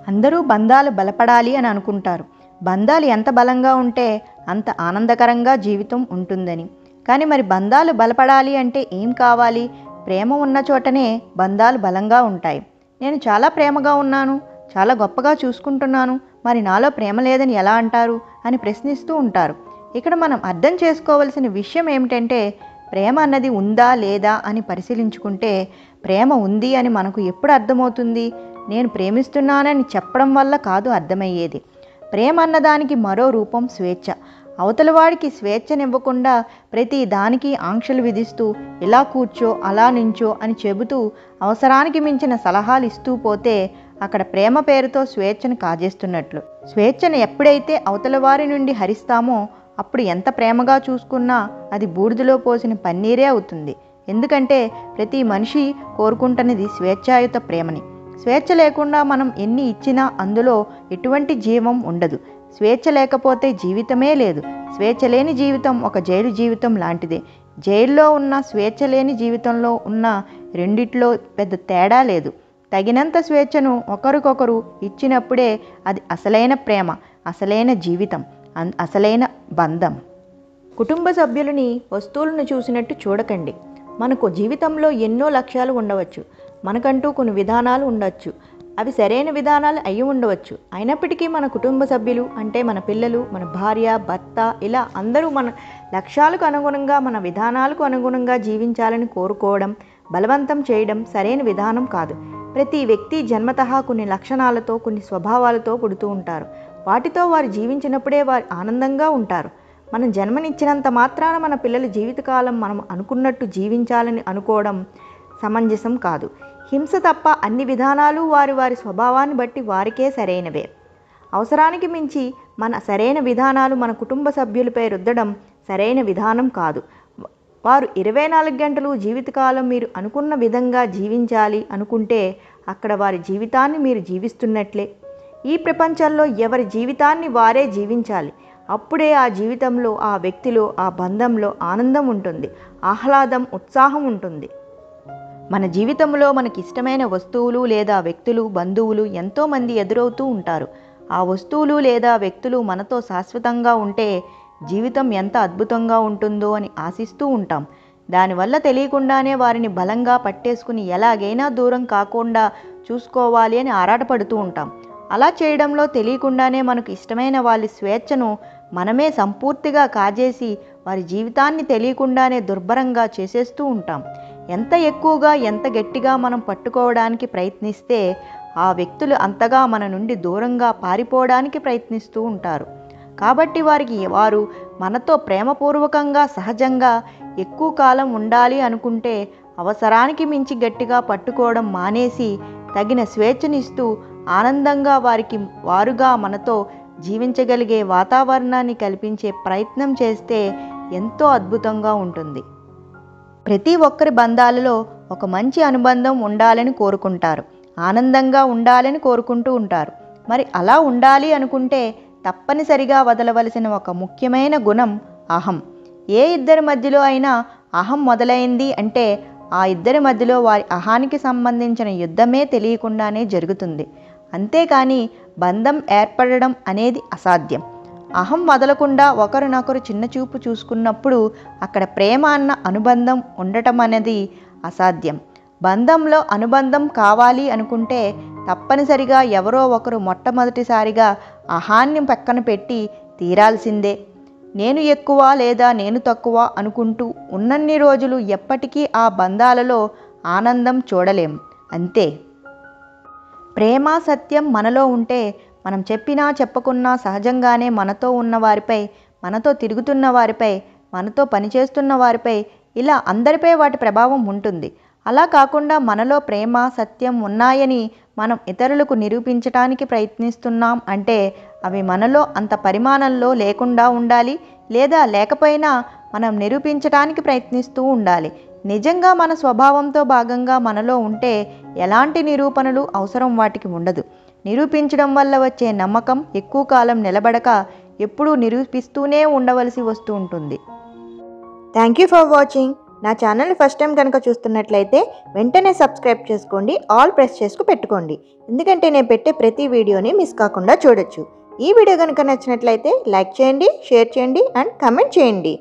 అందరూ బంధాలు బలపడాలి అని అనుకుంటారు. బంధాలు ఎంత బలంగా ఉంటే అంత ఆనందకరంగా జీవితం ఉంటుందని. కానీ మరి బంధాలు బలపడాలి అంటే ఏం కావాలి? ప్రేమ ఉన్న చోటనే బంధాలు బలంగా ఉంటాయి. నేను చాలా ప్రేమగా ఉన్నాను, చాలా గొప్పగా చూసుకుంటున్నాను, మరి నాలో ప్రేమ లేదని ఎలా అంటారు అని ప్రశ్నిస్తూ ఉంటారు. ఇక్కడ మనం అర్థం చేసుకోవలసిన విషయం ఏమిటంటే, ప్రేమ అన్నది ఉందా లేదా అని పరిశీలించుకుంటే ప్రేమ ఉంది అని మనకు ఎప్పుడు అర్థమవుతుంది? నేను ప్రేమిస్తున్నానని చెప్పడం వల్ల కాదు అర్థమయ్యేది. ప్రేమ అన్నదానికి మరో రూపం స్వేచ్ఛ. అవతలవాడికి స్వేచ్ఛనివ్వకుండా ప్రతి దానికి ఆంక్షలు విధిస్తూ ఇలా కూర్చో అలా నించో అని చెబుతూ అవసరానికి మించిన సలహాలు ఇస్తూ పోతే అక్కడ ప్రేమ పేరుతో స్వేచ్ఛను కాజేస్తున్నట్లు. స్వేచ్ఛను ఎప్పుడైతే అవతలవారి నుండి హరిస్తామో అప్పుడు ఎంత ప్రేమగా చూసుకున్నా అది బూడిదలో పోసిన పన్నీరే అవుతుంది. ఎందుకంటే ప్రతి మనిషి కోరుకుంటున్నది స్వేచ్ఛాయుత ప్రేమని. స్వేచ్ఛ లేకుండా మనం ఎన్ని ఇచ్చినా అందులో ఎటువంటి జీవం ఉండదు. స్వేచ్ఛ లేకపోతే జీవితమే లేదు. స్వేచ్ఛ లేని జీవితం ఒక జైలు జీవితం లాంటిదే. జైల్లో ఉన్న స్వేచ్ఛ లేని జీవితంలో ఉన్న రెండిట్లో పెద్ద తేడా లేదు. తగినంత స్వేచ్ఛను ఒకరికొకరు ఇచ్చినప్పుడే అది అసలైన ప్రేమ, అసలైన జీవితం, అసలైన బంధం. కుటుంబ సభ్యులని వస్తువులను చూసినట్టు చూడకండి. మనకు జీవితంలో ఎన్నో లక్ష్యాలు ఉండవచ్చు. మనకంటూ కొన్ని విధానాలు ఉండవచ్చు. అవి సరైన విధానాలు అయి ఉండవచ్చు. అయినప్పటికీ మన కుటుంబ సభ్యులు అంటే మన పిల్లలు, మన భార్య, భర్త ఇలా అందరూ మన లక్ష్యాలకు అనుగుణంగా, మన విధానాలకు అనుగుణంగా జీవించాలని కోరుకోవడం, బలవంతం చేయడం సరైన విధానం కాదు. ప్రతి వ్యక్తి జన్మతహా కొన్ని లక్షణాలతో, కొన్ని స్వభావాలతో పుడుతూ ఉంటారు. వాటితో వారు జీవించినప్పుడే వారు ఆనందంగా ఉంటారు. మనం జన్మనిచ్చినంత మాత్రాన మన పిల్లల జీవితకాలం మనం అనుకున్నట్టు జీవించాలని అనుకోవడం సమంజసం కాదు. హింస తప్ప అన్ని విధానాలు వారి వారి స్వభావాన్ని బట్టి వారికే సరైనవే. అవసరానికి మించి మన సరైన విధానాలు మన కుటుంబ సభ్యులపై రుద్దడం సరైన విధానం కాదు. వారు 24 గంటలు జీవితకాలం మీరు అనుకున్న విధంగా జీవించాలి అనుకుంటే అక్కడ వారి జీవితాన్ని మీరు జీవిస్తున్నట్లే. ఈ ప్రపంచంలో ఎవరి జీవితాన్ని వారే జీవించాలి. అప్పుడే ఆ జీవితంలో, ఆ వ్యక్తిలో, ఆ బంధంలో ఆనందం ఉంటుంది, ఆహ్లాదం, ఉత్సాహం ఉంటుంది. మన జీవితంలో మనకి ఇష్టమైన వస్తువులు లేదా వ్యక్తులు, బంధువులు ఎంతోమంది ఎదురవుతూ ఉంటారు. ఆ వస్తువులు లేదా వ్యక్తులు మనతో శాశ్వతంగా ఉంటే జీవితం ఎంత అద్భుతంగా ఉంటుందో అని ఆశిస్తూ ఉంటాం. దానివల్ల తెలియకుండానే వారిని బలంగా పట్టేసుకుని ఎలాగైనా దూరం కాకుండా చూసుకోవాలి అని ఆరాటపడుతూ ఉంటాం. అలా చేయడంలో తెలియకుండానే మనకు ఇష్టమైన వాళ్ళ స్వేచ్ఛను మనమే సంపూర్తిగా కాజేసి వారి జీవితాన్ని తెలియకుండానే దుర్భరంగా చేసేస్తూ ఉంటాం. ఎంత ఎక్కువగా, ఎంత గట్టిగా మనం పట్టుకోవడానికి ప్రయత్నిస్తే ఆ వ్యక్తులు అంతగా మన నుండి దూరంగా పారిపోవడానికి ప్రయత్నిస్తూ ఉంటారు. కాబట్టి వారు మనతో ప్రేమపూర్వకంగా, సహజంగా ఎక్కువ కాలం ఉండాలి అనుకుంటే అవసరానికి మించి గట్టిగా పట్టుకోవడం మానేసి తగిన స్వేచ్ఛనిస్తూ ఆనందంగా వారుగా మనతో జీవించగలిగే వాతావరణాన్ని కల్పించే ప్రయత్నం చేస్తే ఎంతో అద్భుతంగా ఉంటుంది. ప్రతి ఒక్కరి బంధాలలో ఒక మంచి అనుబంధం ఉండాలని కోరుకుంటారు, ఆనందంగా ఉండాలని కోరుకుంటూ ఉంటారు. మరి అలా ఉండాలి అనుకుంటే తప్పనిసరిగా వదలవలసిన ఒక ముఖ్యమైన గుణం అహం. ఏ ఇద్దరి మధ్యలో అయినా అహం మొదలైంది అంటే ఆ ఇద్దరి మధ్యలో వారి అహానికి సంబంధించిన యుద్ధమే తెలియకుండానే జరుగుతుంది. అంతేకాని బంధం ఏర్పడడం అనేది అసాధ్యం. అహం వదలకుండా ఒకరినొకరు చిన్నచూపు చూసుకున్నప్పుడు అక్కడ ప్రేమ అన్న అనుబంధం ఉండటం అనేది అసాధ్యం. బంధంలో అనుబంధం కావాలి అనుకుంటే తప్పనిసరిగా ఎవరో ఒకరు మొట్టమొదటిసారిగా అహాన్ని పక్కన పెట్టి తీరాల్సిందే. నేను ఎక్కువ లేదా నేను తక్కువ అనుకుంటూ ఉన్నన్ని రోజులు ఎప్పటికీ ఆ బంధాలలో ఆనందం చూడలేం. అంతే. ప్రేమ, సత్యం మనలో ఉంటే మనం చెప్పినా చెప్పకున్నా సహజంగానే మనతో ఉన్న వారిపై, మనతో తిరుగుతున్న వారిపై, మనతో పనిచేస్తున్న వారిపై ఇలా అందరిపై వాటి ప్రభావం ఉంటుంది. అలా కాకుండా మనలో ప్రేమ, సత్యం ఉన్నాయని మనం ఇతరులకు నిరూపించడానికి ప్రయత్నిస్తున్నాం అంటే అవి మనలో అంత పరిమాణంలో లేకుండా ఉండాలి, లేదా లేకపోయినా మనం నిరూపించడానికి ప్రయత్నిస్తూ ఉండాలి. నిజంగా మన స్వభావంతో భాగంగా మనలో ఉంటే ఎలాంటి నిరూపణలు అవసరం వాటికి ఉండదు. నిరూపించడం వల్ల వచ్చే నమ్మకం ఎక్కువ కాలం నిలబడక ఎప్పుడూ నిరూపిస్తూనే ఉండవలసి వస్తూ ఉంటుంది. Thank you for watching. నా ఛానల్ని ఫస్ట్ టైం కనుక చూస్తున్నట్లయితే వెంటనే సబ్స్క్రైబ్ చేసుకోండి, ఆల్ ప్రెస్ చేసుకు పెట్టుకోండి. ఎందుకంటే నేను పెట్టే ప్రతి వీడియోని మిస్ కాకుండా చూడొచ్చు. ఈ వీడియో కనుక నచ్చినట్లయితే లైక్ చేయండి, షేర్ చేయండి అండ్ కమెంట్ చేయండి.